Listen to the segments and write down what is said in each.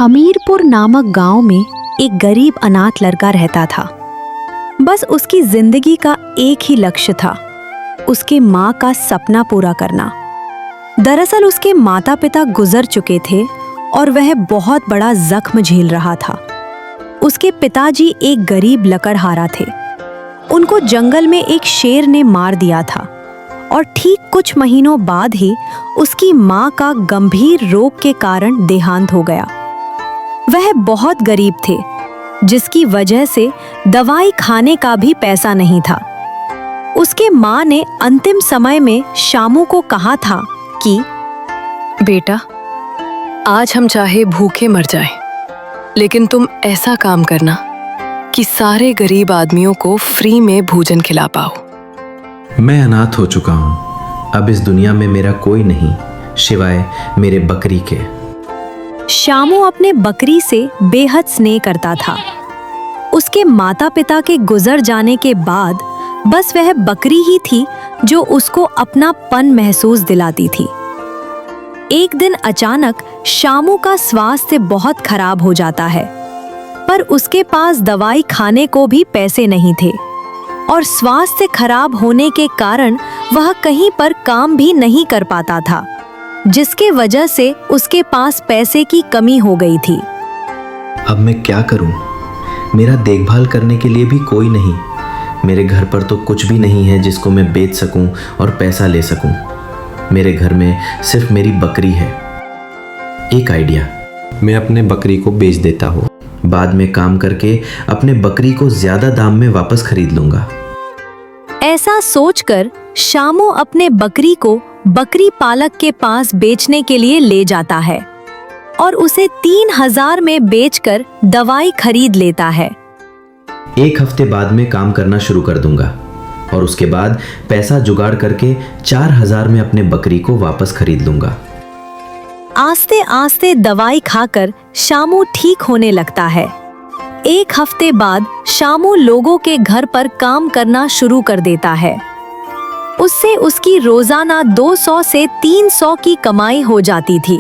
हमीरपुर नामक गांव में एक गरीब अनाथ लड़का रहता था। बस उसकी जिंदगी का एक ही लक्ष्य था, उसके माँ का सपना पूरा करना। दरअसल उसके माता पिता गुजर चुके थे और वह बहुत बड़ा जख्म झेल रहा था। उसके पिताजी एक गरीब लकड़हारा थे। उनको जंगल में एक शेर ने मार दिया था और ठीक कुछ महीनों बाद ही उसकी माँ का गंभीर रोग के कारण देहांत हो गया। वह बहुत गरीब थे, जिसकी वजह से दवाई खाने का भी पैसा नहीं था। उसके माँ ने अंतिम समय में शामू को कहा था कि बेटा, आज हम चाहे भूखे मर जाएं, लेकिन तुम ऐसा काम करना कि सारे गरीब आदमियों को फ्री में भोजन खिला पाओ। मैं अनाथ हो चुका हूँ। अब इस दुनिया में मेरा कोई नहीं सिवाय मेरे बकरी के। शामू अपने बकरी से बेहद स्नेह करता था। उसके माता पिता के गुजर जाने के बाद बस वह बकरी ही थी जो उसको अपनापन महसूस दिलाती थी। एक दिन अचानक शामू का स्वास्थ्य बहुत खराब हो जाता है, पर उसके पास दवाई खाने को भी पैसे नहीं थे और स्वास्थ्य खराब होने के कारण वह कहीं पर काम भी नहीं कर पाता था, जिसके वजह से उसके पास पैसे की कमी हो गई थी। अब मैं क्या करूं? मेरा देखभाल करने के लिए भी कोई नहीं। मेरे घर पर तो कुछ भी नहीं है जिसको मैं बेच सकूं और पैसा ले सकूं। मेरे घर में सिर्फ मेरी बकरी है। एक आइडिया, मैं अपने बकरी को बेच देता हूँ। बाद में काम करके अपने बकरी को ज्यादा दाम में वापस खरीद लूंगा। ऐसा सोचकर शामू अपने बकरी को बकरी पालक के पास बेचने के लिए ले जाता है और उसे 3000 में बेचकर दवाई खरीद लेता है। एक हफ्ते बाद में काम करना शुरू कर दूंगा और उसके बाद पैसा जुगाड़ करके 4000 में अपने बकरी को वापस खरीद लूंगा। आस्ते आस्ते दवाई खाकर शामू ठीक होने लगता है। एक हफ्ते बाद शामू लोगों के घर पर काम करना शुरू कर देता है। उससे उसकी रोजाना 200 से 300 की कमाई हो जाती थी।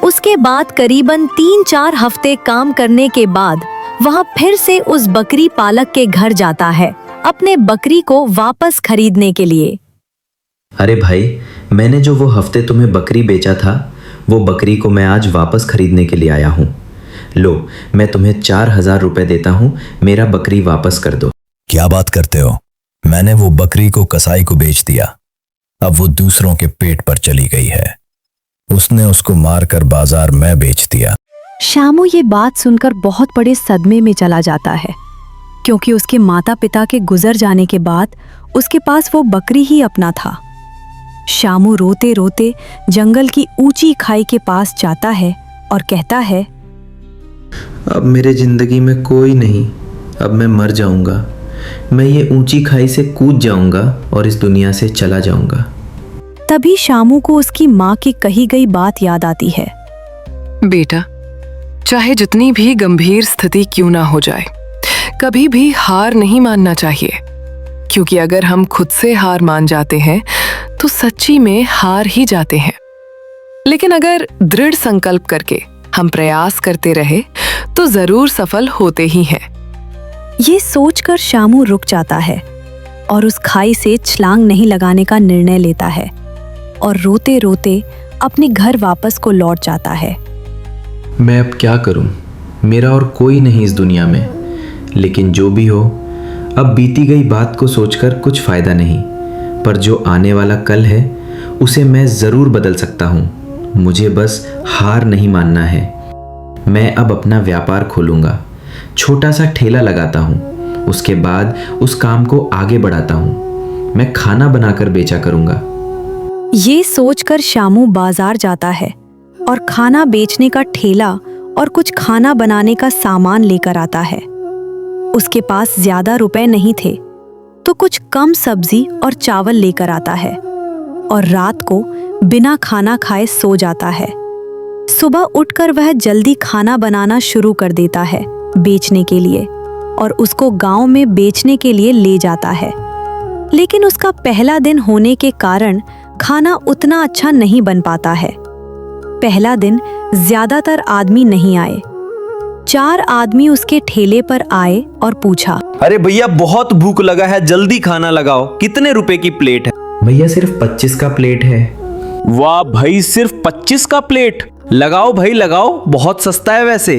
उसके बाद करीबन 3-4 हफ्ते काम करने के बाद वह फिर से उस बकरी पालक के घर जाता है अपने बकरी को वापस खरीदने के लिए। अरे भाई, मैंने जो वो हफ्ते तुम्हें बकरी बेचा था, वो बकरी को मैं आज वापस खरीदने के लिए आया हूँ। लो, मैं तुम्हें 4000 रुपए देता हूँ, मेरा बकरी वापस कर दो। क्या बात करते हो? मैंने वो बकरी को कसाई को बेच दिया। अब वो दूसरों के पेट पर चली गई है। उसने उसको मारकर बाजार में बेच दिया। शामू ये बात सुनकर बहुत बड़े सदमे में चला जाता है, क्योंकि उसके माता पिता के गुजर जाने के बाद उसके पास वो बकरी ही अपना था। शामू रोते रोते जंगल की ऊंची खाई के पास जाता है और कहता है, अब मेरे जिंदगी में कोई नहीं। अब मैं मर जाऊंगा। मैं ये ऊंची खाई से कूद जाऊंगा और इस दुनिया से चला जाऊंगा। तभी शामू को उसकी माँ की कही गई बात याद आती है। बेटा, चाहे जितनी भी गंभीर स्थिति क्यों ना हो जाए, कभी भी हार नहीं मानना चाहिए, क्योंकि अगर हम खुद से हार मान जाते हैं तो सच्ची में हार ही जाते हैं। लेकिन अगर दृढ़ संकल्प करके हम प्रयास करते रहे तो जरूर सफल होते ही हैं। ये सोचकर शामू रुक जाता है और उस खाई से छलांग नहीं लगाने का निर्णय लेता है और रोते रोते अपने घर वापस को लौट जाता है। मैं अब क्या करूं? मेरा और कोई नहीं इस दुनिया में। लेकिन जो भी हो, अब बीती गई बात को सोचकर कुछ फायदा नहीं, पर जो आने वाला कल है उसे मैं जरूर बदल सकता हूं। मुझे बस हार नहीं मानना है। मैं अब अपना व्यापार खोलूंगा, छोटा सा ठेला लगाता हूँ। उसके बाद उस काम को आगे बढ़ाता हूँ। मैं खाना बनाकर बेचा करूंगा। ये सोचकर शामू बाजार जाता है और खाना बेचने का ठेला और कुछ खाना बनाने का सामान लेकर आता है। उसके पास ज्यादा रुपए नहीं थे, तो कुछ कम सब्जी और चावल लेकर आता है और रात को बिना खाना खाए सो जाता है। सुबह उठकर वह जल्दी खाना बनाना शुरू कर देता है बेचने के लिए और उसको गांव में बेचने के लिए ले जाता है। लेकिन उसका पहला दिन होने के कारण खाना उतना अच्छा नहीं बन पाता है। पहला दिन ज्यादातर आदमी नहीं आए। 4 आदमी उसके ठेले पर आए और पूछा, अरे भैया बहुत भूख लगा है, जल्दी खाना लगाओ, कितने रुपए की प्लेट है? भैया सिर्फ 25 का प्लेट है। वाह भाई, सिर्फ 25 का प्लेट? लगाओ भाई लगाओ, बहुत सस्ता है वैसे।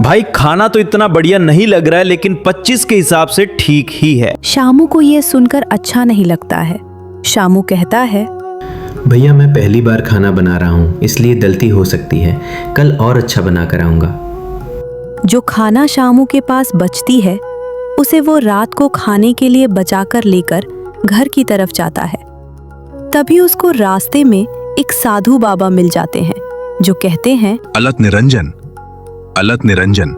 भाई खाना तो इतना बढ़िया नहीं लग रहा है, लेकिन 25 के हिसाब से ठीक ही है। शामू को यह सुनकर अच्छा नहीं लगता है। शामू कहता है, भैया मैं पहली बार खाना बना रहा हूँ, इसलिए गलती हो सकती है, कल और अच्छा बना कर आऊंगा। जो खाना शामू के पास बचती है उसे वो रात को खाने के लिए बचाकर लेकर घर की तरफ जाता है। तभी उसको रास्ते में एक साधु बाबा मिल जाते हैं जो कहते हैं, अलत निरंजन,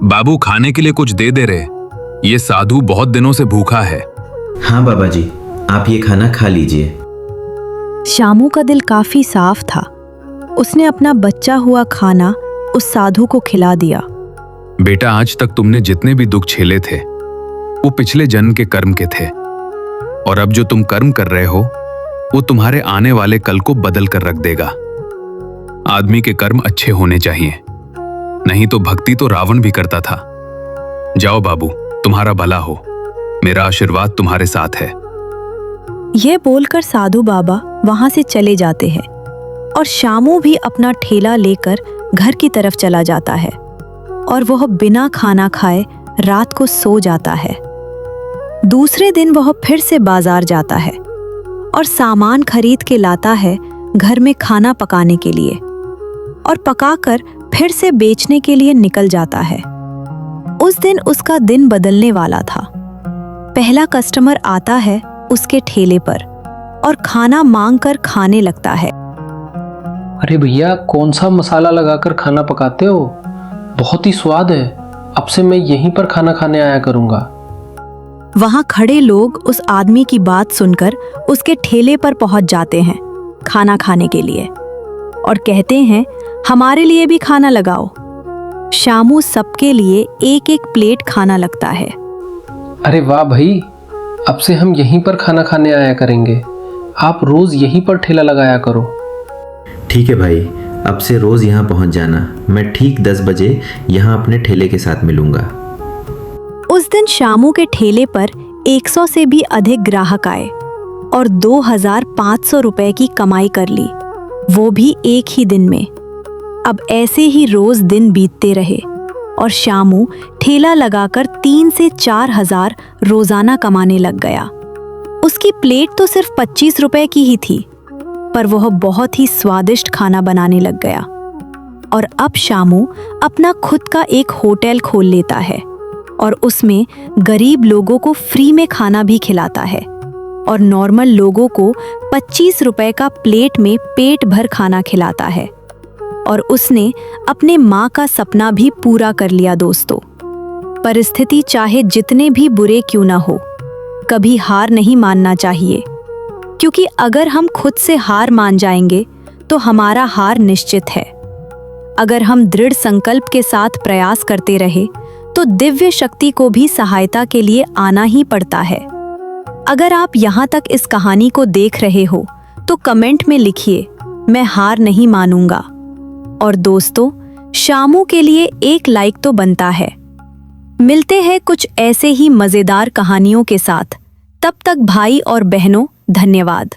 बाबू खाने के लिए कुछ दे दे रहे, ये साधु बहुत दिनों से भूखा है। हाँ बाबा जी, आप ये खाना खा लीजिए। शामू का दिल काफी साफ था। उसने अपना बचा हुआ खाना उस साधु को खिला दिया। बेटा, आज तक तुमने जितने भी दुख झेले थे वो पिछले जन्म के कर्म के थे, और अब जो तुम कर्म कर रहे हो वो तुम्हारे आने वाले कल को बदल कर रख देगा। आदमी के कर्म अच्छे होने चाहिए, नहीं तो भक्ति तो रावण भी करता था। जाओ बाबू, तुम्हारा भला हो, मेरा आशीर्वाद तुम्हारे साथ है। यह बोलकर साधु बाबा वहां से चले जाते हैं और शामू भी अपना ठेला लेकर घर की तरफ चला जाता है और वह बिना खाना खाए रात को सो जाता है। दूसरे दिन वह फिर से बाजार जाता है और सामान खरीद के लाता है घर में खाना पकाने के लिए, और पकाकर फिर से बेचने के लिए निकल जाता है। उस दिन उसका दिन बदलने वाला था। पहला कस्टमर आता है उसके ठेले पर और खाना मांगकर खाने लगता है। अरे भैया, कौन सा मसाला लगाकर खाना पकाते हो? बहुत ही स्वाद है। अब से मैं यहीं पर खाना खाने आया करूंगा। वहां खड़े लोग उस आदमी की बात सुनकर उसके ठेले पर पहुंच जाते हैं खाना खाने के लिए और कहते हैं, हमारे लिए भी खाना लगाओ। शामू सबके लिए एक एक प्लेट खाना लगता है। अरे वाह भाई, अब से हम यहीं पर खाना खाने आया करेंगे। आप रोज यहीं पर ठेला लगाया करो। ठीक है भाई, अब से रोज यहाँ पहुँच जाना। मैं ठीक 10 बजे यहाँ अपने ठेले के साथ मिलूंगा। उस दिन शामू के ठेले पर 100 से भी अधिक ग्राहक आए और 2500 रुपए की कमाई कर ली, वो भी एक ही दिन में। अब ऐसे ही रोज दिन बीतते रहे और शामू ठेला लगाकर 3 से 4 हजार रोजाना कमाने लग गया। उसकी प्लेट तो सिर्फ 25 रुपए की ही थी, पर वह बहुत ही स्वादिष्ट खाना बनाने लग गया। और अब शामू अपना खुद का एक होटल खोल लेता है और उसमें गरीब लोगों को फ्री में खाना भी खिलाता है और नॉर्मल लोगों को 25 रुपए का प्लेट में पेट भर खाना खिलाता है। और उसने अपने माँ का सपना भी पूरा कर लिया। दोस्तों, परिस्थिति चाहे जितने भी बुरे क्यों ना हो, कभी हार नहीं मानना चाहिए, क्योंकि अगर हम खुद से हार मान जाएंगे तो हमारा हार निश्चित है। अगर हम दृढ़ संकल्प के साथ प्रयास करते रहे तो दिव्य शक्ति को भी सहायता के लिए आना ही पड़ता है। अगर आप यहाँ तक इस कहानी को देख रहे हो तो कमेंट में लिखिए, मैं हार नहीं मानूंगा। और दोस्तों, शामू के लिए एक लाइक तो बनता है। मिलते हैं कुछ ऐसे ही मजेदार कहानियों के साथ। तब तक भाई और बहनों, धन्यवाद।